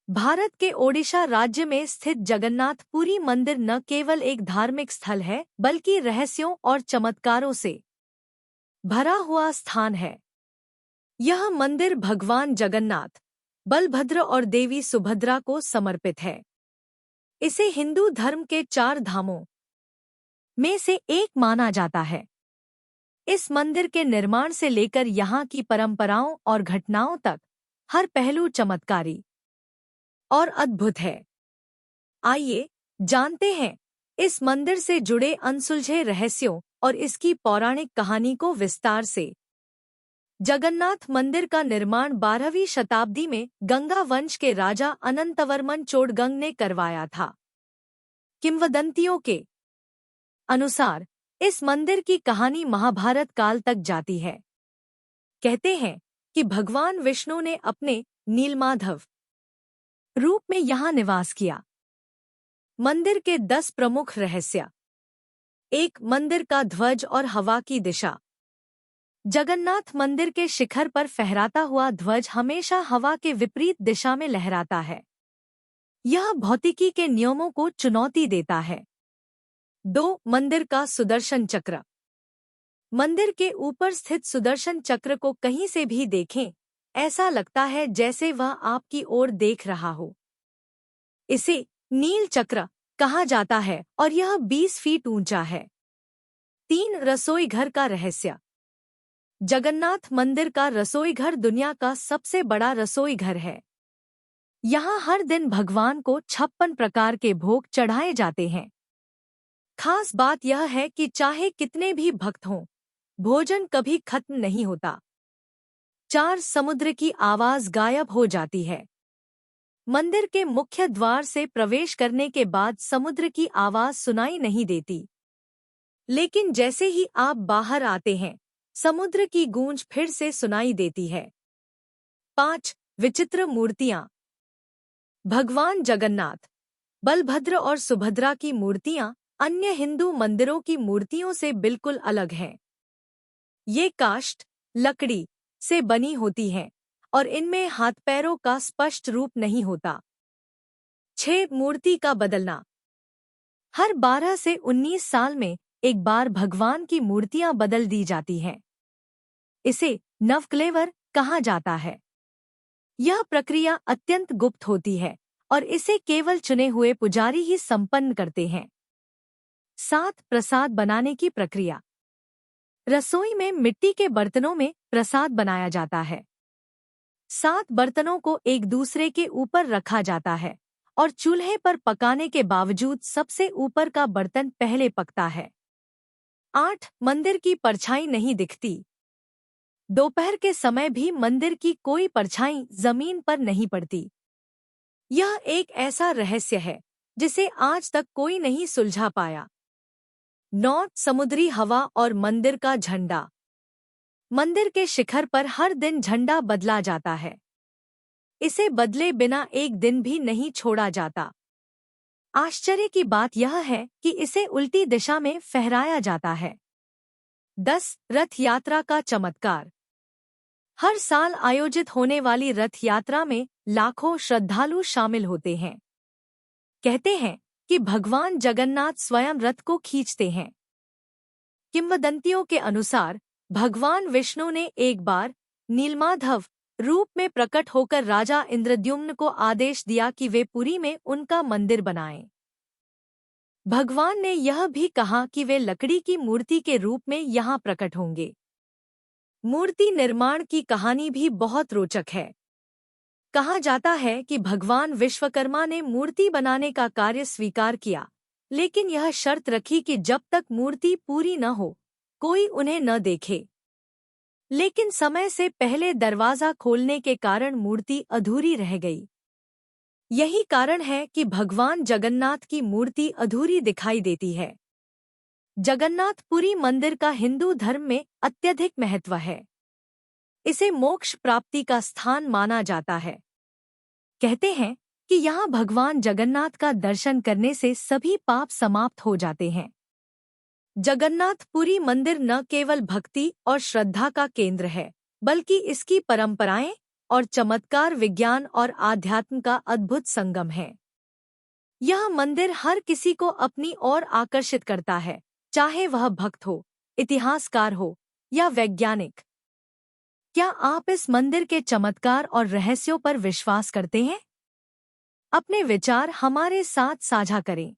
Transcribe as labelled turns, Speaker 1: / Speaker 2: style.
Speaker 1: भारत के ओडिशा राज्य में स्थित जगन्नाथ पुरी मंदिर न केवल एक धार्मिक स्थल है बल्कि रहस्यों और चमत्कारों से भरा हुआ स्थान है। यह मंदिर भगवान जगन्नाथ, बलभद्र और देवी सुभद्रा को समर्पित है। इसे हिंदू धर्म के 4 धामों में से एक माना जाता है। इस मंदिर के निर्माण से लेकर यहाँ की परंपराओं और घटनाओं तक हर पहलू चमत्कारी और अद्भुत है। आइए जानते हैं इस मंदिर से जुड़े अनसुलझे रहस्यों और इसकी पौराणिक कहानी को विस्तार से। जगन्नाथ मंदिर का निर्माण 12वीं शताब्दी में गंगा वंश के राजा अनंतवर्मन चोडगंग ने करवाया था। किंवदंतियों के अनुसार इस मंदिर की कहानी महाभारत काल तक जाती है। कहते हैं कि भगवान विष्णु ने अपने नीलमाधव रूप में यहाँ निवास किया। मंदिर के 10 प्रमुख रहस्य। 1. मंदिर का ध्वज और हवा की दिशा। जगन्नाथ मंदिर के शिखर पर फहराता हुआ ध्वज हमेशा हवा के विपरीत दिशा में लहराता है। यह भौतिकी के नियमों को चुनौती देता है। 2. मंदिर का सुदर्शन चक्र। मंदिर के ऊपर स्थित सुदर्शन चक्र को कहीं से भी देखें, ऐसा लगता है जैसे वह आपकी ओर देख रहा हो। इसे नील चक्र कहा जाता है और यह 20 फीट ऊंचा है। 3. रसोई घर का रहस्य। जगन्नाथ मंदिर का रसोई घर दुनिया का सबसे बड़ा रसोई घर है। यहाँ हर दिन भगवान को 56 प्रकार के भोग चढ़ाए जाते हैं। खास बात यह है कि चाहे कितने भी भक्त हों, भोजन कभी खत्म नहीं होता। 4. समुद्र की आवाज गायब हो जाती है। मंदिर के मुख्य द्वार से प्रवेश करने के बाद समुद्र की आवाज सुनाई नहीं देती, लेकिन जैसे ही आप बाहर आते हैं, समुद्र की गूंज फिर से सुनाई देती है। 5. विचित्र मूर्तियां। भगवान जगन्नाथ, बलभद्र और सुभद्रा की मूर्तियां अन्य हिंदू मंदिरों की मूर्तियों से बिल्कुल अलग हैं। ये काष्ठ, लकड़ी से बनी होती हैं और इनमें हाथ पैरों का स्पष्ट रूप नहीं होता। 6. मूर्ति का बदलना। हर 12 से 19 साल में एक बार भगवान की मूर्तियां बदल दी जाती हैं। इसे नवकलेवर कहा जाता है। यह प्रक्रिया अत्यंत गुप्त होती है और इसे केवल चुने हुए पुजारी ही संपन्न करते हैं। 7. प्रसाद बनाने की प्रक्रिया। रसोई में मिट्टी के बर्तनों में प्रसाद बनाया जाता है। 7 बर्तनों को एक दूसरे के ऊपर रखा जाता है और चूल्हे पर पकाने के बावजूद सबसे ऊपर का बर्तन पहले पकता है। 8. मंदिर की परछाई नहीं दिखती। दोपहर के समय भी मंदिर की कोई परछाई जमीन पर नहीं पड़ती। यह एक ऐसा रहस्य है जिसे आज तक कोई नहीं सुलझा पाया। 9. समुद्री हवा और मंदिर का झंडा। मंदिर के शिखर पर हर दिन झंडा बदला जाता है। इसे बदले बिना एक दिन भी नहीं छोड़ा जाता। आश्चर्य की बात यह है कि इसे उल्टी दिशा में फहराया जाता है। 10. रथ यात्रा का चमत्कार। हर साल आयोजित होने वाली रथ यात्रा में लाखों श्रद्धालु शामिल होते हैं। कहते हैं कि भगवान जगन्नाथ स्वयं रथ को खींचते हैं। किंवदंतियों के अनुसार भगवान विष्णु ने एक बार नीलमाधव रूप में प्रकट होकर राजा इंद्रद्युम्न को आदेश दिया कि वे पुरी में उनका मंदिर बनाएं। भगवान ने यह भी कहा कि वे लकड़ी की मूर्ति के रूप में यहाँ प्रकट होंगे। मूर्ति निर्माण की कहानी भी बहुत रोचक है। कहा जाता है कि भगवान विश्वकर्मा ने मूर्ति बनाने का कार्य स्वीकार किया, लेकिन यह शर्त रखी कि जब तक मूर्ति पूरी न हो, कोई उन्हें न देखे। लेकिन समय से पहले दरवाजा खोलने के कारण मूर्ति अधूरी रह गई। यही कारण है कि भगवान जगन्नाथ की मूर्ति अधूरी दिखाई देती है। जगन्नाथपुरी मंदिर का हिंदू धर्म में अत्यधिक महत्व है। इसे मोक्ष प्राप्ति का स्थान माना जाता है। कहते हैं कि यहाँ भगवान जगन्नाथ का दर्शन करने से सभी पाप समाप्त हो जाते हैं। जगन्नाथपुरी मंदिर न केवल भक्ति और श्रद्धा का केंद्र है, बल्कि इसकी परंपराएं, और चमत्कार विज्ञान और आध्यात्म का अद्भुत संगम है। यह मंदिर हर किसी को अपनी ओर आकर्षित करता है, चाहे वह भक्त हो, इतिहासकार हो या वैज्ञानिक। क्या आप इस मंदिर के चमत्कार और रहस्यों पर विश्वास करते हैं? अपने विचार हमारे साथ साझा करें।